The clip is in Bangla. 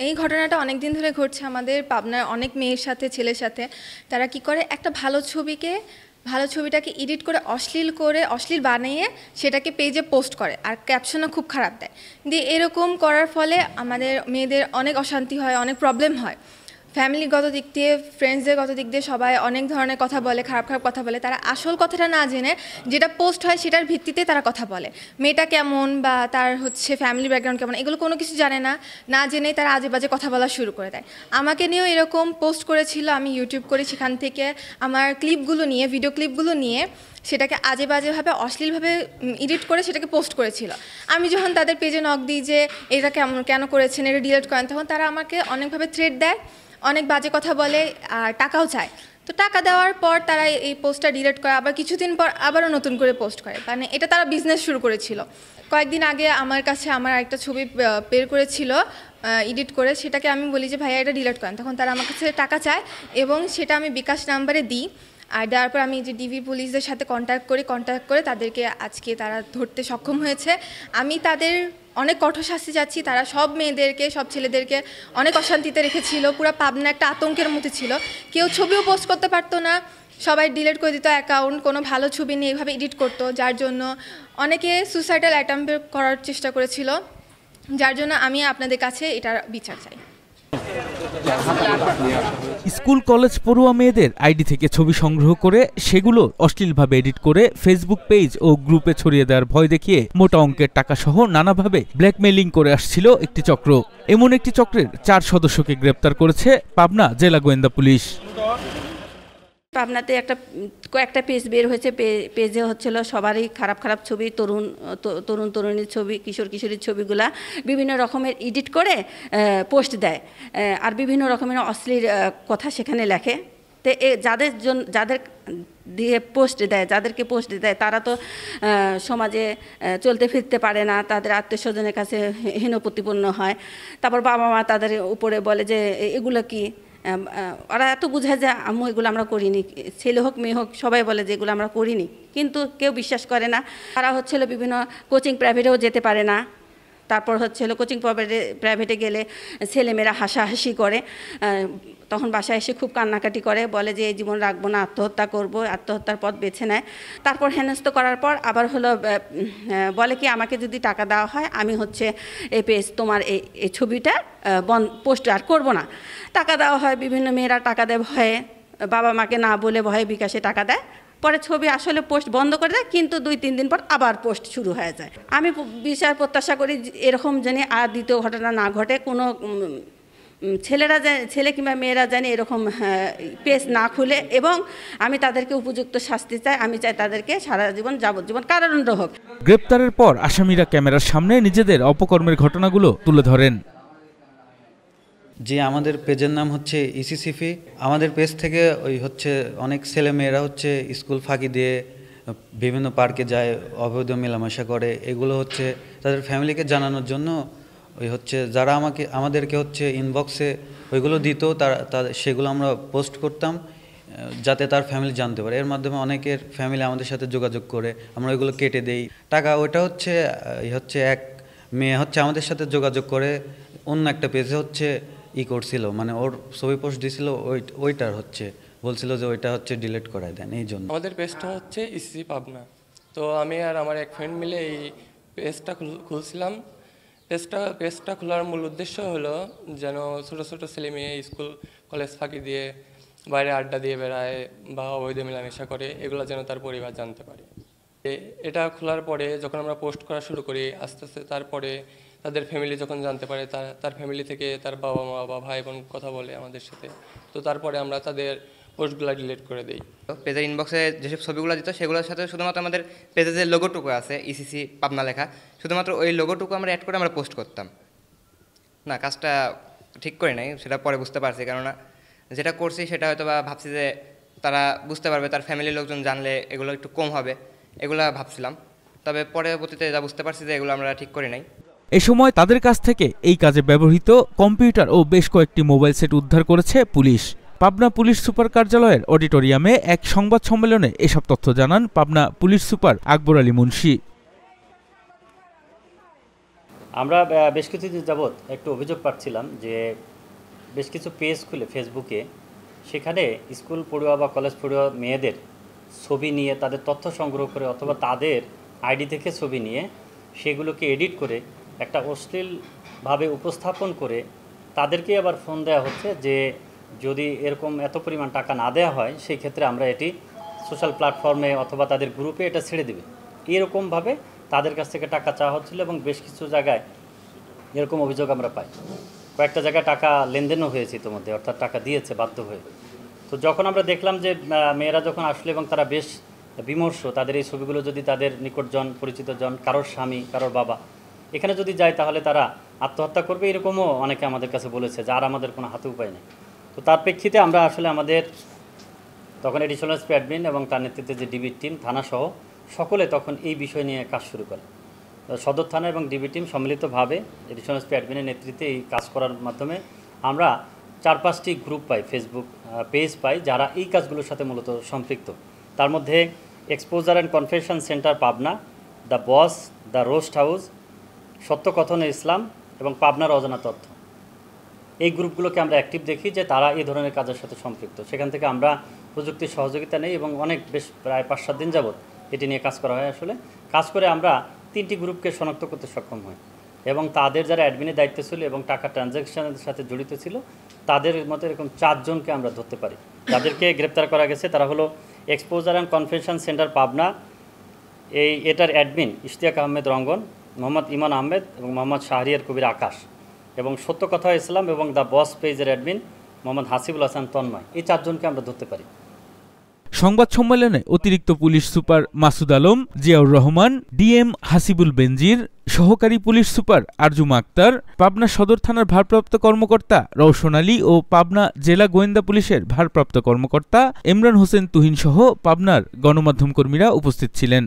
এই ঘটনাটা অনেক দিন ধরে ঘটছে আমাদের পাবনার অনেক মেয়ের সাথে, ছেলের সাথে। তারা কি করে, একটা ভালো ছবিটাকে এডিট করে অশ্লীল বানিয়ে সেটাকে পেজে পোস্ট করে, আর ক্যাপশনও খুব খারাপ দেয়। দিয়ে এরকম করার ফলে আমাদের মেয়েদের অনেক অশান্তি হয়, অনেক প্রবলেম হয়। ফ্যামিলিগত দিক দিয়ে, ফ্রেন্ডসদের গত দিক দিয়ে সবাই অনেক ধরনের কথা বলে, খারাপ কথা বলে। তারা আসল কথাটা না জেনে যেটা পোস্ট হয় সেটার ভিত্তিতে তারা কথা বলে। মেয়েটা কেমন বা তার ফ্যামিলি ব্যাকগ্রাউন্ড কেমন, এগুলো কোনো কিছু জানে না জেনেই তারা আজে বাজে কথা বলা শুরু করে দেয়। আমাকে নিয়েও এরকম পোস্ট করেছিল, আমি ইউটিউব করি, সেখান থেকে আমার ভিডিও ক্লিপগুলো নিয়ে সেটাকে আজে বাজেভাবে অশ্লীলভাবে এডিট করে সেটাকে পোস্ট করেছিল। আমি যখন তাদের পেজে নক দিই যে এটা কেন করেছেন, এটা ডিলিট করেন, তখন তারা আমাকে অনেকভাবে থ্রেট দেয়, অনেক বাজে কথা বলে, আর টাকাও চায়। তো টাকা দেওয়ার পর তারা এই পোস্টটা ডিলিট করে, আবার কিছুদিন পর আবারও নতুন করে পোস্ট করে। মানে এটা তারা বিজনেস শুরু করেছিল। কয়েকদিন আগে আমার কাছে আমার একটা ছবি বের করেছিল এডিট করে, সেটাকে আমি বলি যে ভাইয়া এটা ডিলিট করেন, তখন তারা আমার কাছে টাকা চায় এবং সেটা আমি বিকাশ নাম্বারে দিই। আর দেওয়ার পর আমি যে ডিবি পুলিশদের সাথে কন্ট্যাক্ট করে তাদেরকে আজকে তারা ধরতে সক্ষম হয়েছে। আমি তাদের অনেক কঠোর শাস্তি চাচ্ছি। তারা সব মেয়েদেরকে, সব ছেলেদেরকে অনেক অশান্তিতে রেখেছিল, পুরো পাবনা একটা আতঙ্কের মধ্যে ছিল। কেউ ছবিও পোস্ট করতে পারতো না, সবাই ডিলিট করে দিত অ্যাকাউন্ট, কোনো ভালো ছবি নিয়ে এইভাবে এডিট করতো, যার জন্য অনেকে সুসাইডাল অ্যাটেম্প করার চেষ্টা করেছিল। যার জন্য আমি আপনাদের কাছে এটার বিচার চাই। স্কুল কলেজ পড়ুয়া মেয়েদের আইডি থেকে ছবি সংগ্রহ করে সেগুলো অশ্লীলভাবে এডিট করে ফেসবুক পেজ ও গ্রুপে ছড়িয়ে দেওয়ার ভয় দেখিয়ে মোটা অঙ্কের টাকা সহ নানাভাবে ব্ল্যাকমেইলিং করে আসছিল একটি চক্র। এমন একটি চক্রের 4 সদস্যকে গ্রেপ্তার করেছে পাবনা জেলা গোয়েন্দা পুলিশ। পাবনাতে কয়েকটা পেজ বের হয়েছে, পেজে হচ্ছিল সবারই খারাপ ছবি, তরুণীর ছবি, কিশোরীর ছবিগুলা বিভিন্ন রকমের এডিট করে পোস্ট দেয়, আর বিভিন্ন রকমের অশ্লীল কথা সেখানে লেখে। তো যাদের দিয়ে যাদেরকে পোস্ট দেয় তারা তো সমাজে চলতে ফিরতে পারে না, তাদের আত্মীয়স্বজনের কাছে হীন প্রতিপন্ন হয়। তারপর বাবা মা তাদের উপরে বলে যে এগুলো কি, ওরা এত বোঝায় যে আম্মু এগুলো আমরা করিনি, ছেলে হোক মেয়ে হোক সবাই বলে যে এগুলো আমরা করিনি, কিন্তু কেউ বিশ্বাস করে না। তারা বিভিন্ন কোচিং প্রাইভেটেও যেতে পারে না। তারপর কোচিং প্রাইভেটে গেলে ছেলেমেয়েরা হাসাহাসি করে, তখন বাসায় এসে খুব কান্নাকাটি করে, বলে যে এই জীবন রাখবো না, আত্মহত্যা করব, আত্মহত্যার পথ বেছে নেয়। তারপর হেনস্থ করার পর আবার বলে কি আমাকে যদি টাকা দেওয়া হয় আমি এই পেজ তোমার এই ছবিটা পোস্ট আর করবো না। টাকা দেওয়া হয়, বিভিন্ন মেয়েরা টাকা দেয় ভয়ে, বাবা মাকে না বলে ভয়ে বিকাশে টাকা দেয়। পরে ছবি আসলে পোস্ট বন্ধ করে দেয়, কিন্তু 2-3 দিন পর আবার পোস্ট শুরু হয়ে যায়। আমি বিচার প্রত্যাশা করি এরকম যেন আর দ্বিতীয় ঘটনা না ঘটে, কোনো ছেলে কিংবা মেয়েরা যেন এরকম পেজ না খুলে, এবং আমি তাদেরকে উপযুক্ত শাস্তি চাই। আমি চাই তাদেরকে সারা জীবন যাবজ্জীবন কারাদণ্ড হোক। গ্রেপ্তারের পর আসামিরা ক্যামেরার সামনে নিজেদের অপকর্মের ঘটনাগুলো তুলে ধরেন। যে আমাদের পেজের নাম ইসিসিফি। আমাদের পেজ থেকে অনেক ছেলে মেয়েরা স্কুল ফাঁকি দিয়ে বিভিন্ন পার্কে যায়, অবৈধ মেলামেশা করে। এগুলো তাদের ফ্যামিলিকে জানানোর জন্য যারা আমাদেরকে ইনবক্সে ওইগুলো দিত, সেগুলো আমরা পোস্ট করতাম যাতে তার ফ্যামিলি জানতে পারে। এর মাধ্যমে অনেকের ফ্যামিলি আমাদের সাথে যোগাযোগ করে, আমরা ওইগুলো কেটে দেই টাকা। ওইটা এক মেয়ে আমাদের সাথে যোগাযোগ করে অন্য একটা পেজে করছিল, মানে ওর ছবি পোস্ট দিছিল, ওইটার বলছিল যে ওইটা ডিলিট করায় দেন। এই জন্য আমাদের পেজটা ইসি পাবনা। তো আমি আর আমার এক ফ্রেন্ড মিলে এই পেজটা খুলছিলাম। পেজটা খোলার মূল উদ্দেশ্য হলো যেন ছোট ছেলে মেয়ে স্কুল কলেজ ফাঁকি দিয়ে বাইরে আড্ডা দিয়ে বেড়ায় বা অবৈধ মেলামেশা করে, এগুলো যেন তার পরিবার জানতে পারে। এটা খোলার পরে যখন আমরা পোস্ট করা শুরু করি, আস্তে আস্তে তারপরে তাদের ফ্যামিলি যখন জানতে পারে, তার ফ্যামিলি থেকে তার বাবা মা বা ভাই বোন কথা বলে আমাদের সাথে, তো তারপরে আমরা তাদের পোস্টগুলো ডিলিট করে দিই। পেজের ইনবক্সে যেসব ছবিগুলো দিত সেগুলোর সাথে শুধুমাত্র আমাদের পেজে যে লোগোটুকু আছে ইসিসি পাবনা লেখা, শুধুমাত্র ওই লোগোটুকু আমরা অ্যাড করে আমরা পোস্ট করতাম। না, কাজটা ঠিক করে নাই, সেটা পরে বুঝতে পারছি। কেননা যেটা করছি সেটা হয়তো বা ভাবছি যে তারা বুঝতে পারবে, তার ফ্যামিলির লোকজন জানলে এগুলো একটু কম হবে, এগুলো ভাবছিলাম। তবে পরবর্তীতে যা বুঝতে পারছি যে এগুলো আমরা ঠিক করে নাই। এই সময় তাদের কাছ থেকে এই কাজে ব্যবহৃত কম্পিউটার ও বেশ কয়েকটি মোবাইল সেট উদ্ধার করেছে পুলিশ। পাবনা পুলিশ সুপার কার্যালয়ের অডিটোরিয়ামে এক সংবাদ সম্মেলনে এসব তথ্য জানান পাবনা পুলিশ সুপার আকবর আলী মুন্সি। আমরা বেশ কিছুদিন যাবৎ একটু অভিযোগ পাচ্ছিলাম যে বেশ কিছু পেজ খুলে ফেসবুকে সেখানে স্কুল পড়ুয়া বা কলেজ পড়ুয়া মেয়েদের ছবি নিয়ে তাদের তথ্য সংগ্রহ করে অথবা তাদের আইডি থেকে ছবি নিয়ে সেগুলোকে এডিট করে একটা অশ্লীলভাবে উপস্থাপন করে তাদেরকে আবার ফোন দেওয়া হচ্ছে যে যদি এরকম এত পরিমাণ টাকা না দেওয়া হয় সেই ক্ষেত্রে আমরা এটি সোশ্যাল প্ল্যাটফর্মে অথবা তাদের গ্রুপে এটা ছেড়ে দেবে। এরকমভাবে তাদের কাছ থেকে টাকা চাওয়া হচ্ছিল এবং বেশ কিছু জায়গায় এরকম অভিযোগ আমরা পাই। কয়েকটা জায়গায় টাকা লেনদেনও হয়েছে ইতিমধ্যে, অর্থাৎ টাকা দিয়েছে বাধ্য হয়ে। তো যখন আমরা দেখলাম যে মেয়েরা যখন আসলো এবং তারা বেশ বিমর্ষ, তাদের এই ছবিগুলো যদি তাদের নিকটজন পরিচিতজন কারোর স্বামী কারোর বাবা এখানে যদি যায় তাহলে তারা আত্মহত্যা করবে, এরকমও অনেকে আমাদের কাছে বলেছে, যার আমাদের কোনো হাতে উপায় নেই। তো তার প্রেক্ষিতে আমরা আসলে আমাদের তখন এডিশনাল এসপি অ্যাডমিন এবং তার নেতৃত্বে যে ডিবি টিম থানাসহ সকলে তখন এই বিষয় নিয়ে কাজ শুরু করে। সদর থানা এবং ডিবি টিম সম্মিলিতভাবে এডিশনাল এসপি অ্যাডমিনের নেতৃত্বে এই কাজ করার মাধ্যমে আমরা 4-5টি গ্রুপ পাই, ফেসবুক পেজ পাই যারা এই কাজগুলোর সাথে মূলত সম্পৃক্ত। তার মধ্যে exposure and confession centre Pabna, the boss, the roast house, Satyakathan Islam এবং পাবনার অজানা তথ্য, এই গ্রুপগুলোকে আমরা অ্যাক্টিভ দেখি যে তারা এই ধরনের কাজের সাথে সম্পৃক্ত। সেখান থেকে আমরা প্রযুক্তির সহযোগিতা নেই এবং অনেক বেশ প্রায় 5-7 দিন যাবৎ এটি নিয়ে কাজ করা হয়। আসলে কাজ করে আমরা 3টি গ্রুপকে শনাক্ত করতে সক্ষম হই এবং তাদের যারা অ্যাডমিনের দায়িত্ব ছিল এবং টাকা ট্রানজ্যাকশনের সাথে জড়িত ছিল তাদের মধ্যে এরকম 4 জনকে আমরা ধরতে পারি। যাদেরকে গ্রেপ্তার করা গেছে তারা হলো exposure and convention centre Pabna, এটার অ্যাডমিন ইশতিয়াক আহমেদ রঙ্গন, মোহাম্মদ ইমান আহমেদ এবং মোহাম্মদ শাহরিয়ার কবির আকাশ, এবং সত্যকথা ইসলাম এবং দ্য বস পেজের অ্যাডমিন মোহাম্মদ হাসিবুল হাসান তন্ময়। এই 4 জনকে আমরা ধরতে পারি। সংবাদ সম্মেলনে অতিরিক্ত police super Masud Alam, Ziaur Rahman, DM Hasibul Benazir, সহকারী পুলিশ সুপার আরজুমা আক্তার, পাবনা সদর থানার ভারপ্রাপ্ত কর্মকর্তা রওশন আলী ও পাবনা জেলা গোয়েন্দা পুলিশের ভারপ্রাপ্ত কর্মকর্তা ইমরান হোসেন তুহিন সহ পাবনার গণমাধ্যম কর্মীরা উপস্থিত ছিলেন।